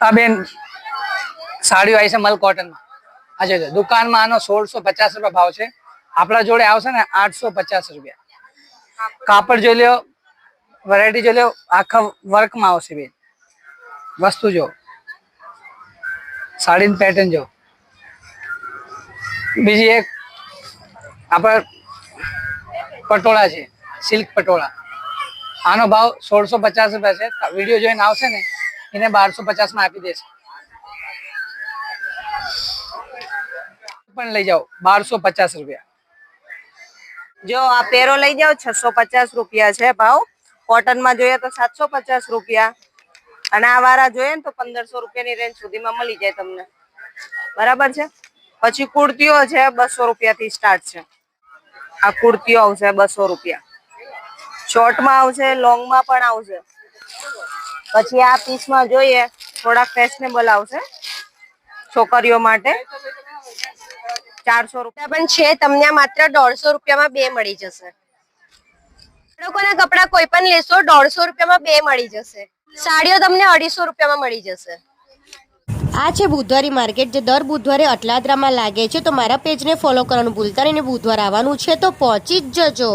આ બેન સાડીઓ આવી છે મલ કોટનમાં. આ જોઈ લો, દુકાનમાં આનો 1650 રૂપિયા ભાવ છે. આપણા જોડે આવશે ને 850 રૂપિયા. કાપડ જોઈ લો, વેરાયટી જોઈ લો, આખા વર્કમાં આવશે બેન. વસ્તુ જો, સાડીની પેટર્ન જો. બીજી એક આપણા પટોળા છે, સિલ્ક પટોળા. આનો ભાવ 1650 રૂપિયા છે. વિડીયો જોઈને આવશે ને એને 1250 માં આપી દેશે. પણ લઈ જાઓ 1250 રૂપિયા. જો આ પેરો લઈ જાઓ 650 રૂપિયા છે ભાવ. કોટન માં જોઈએ તો 750 રૂપિયા અને આ વાળા જોઈએ ને તો 1500 રૂપિયાની રેન્જ સુધીમાં મળી જાય તમને. બરાબર છે. પછી કુર્તીઓ છે 200 રૂપિયાથી સ્ટાર્ટ છે. આ કુર્તીઓ આવશે 200 રૂપિયા. શોર્ટમાં આવશે, લોંગમાં પણ આવશે. પછી આ પીસમાં જોઈએ થોડાક ફેશનેબલ આવશે છોકરીઓ માટે. 400 રૂપિયા પણ છે તમને માત્ર 150 રૂપિયામાં બે મળી જશે. બાળકોના કપડા કોઈ પણ લેશો 150 રૂપિયામાં બે મળી જશે. સાડીઓ તમને 250 રૂપિયામાં મળી જશે. આ છે બુધવારી માર્કેટ, જે દર બુધવારે અટલાદરામાં લાગે છે. તો મારા પેજને ફોલો કરવાનું ભૂલતા નહીં. બુધવાર આવવાનું છે તો પહોંચી જ જજો.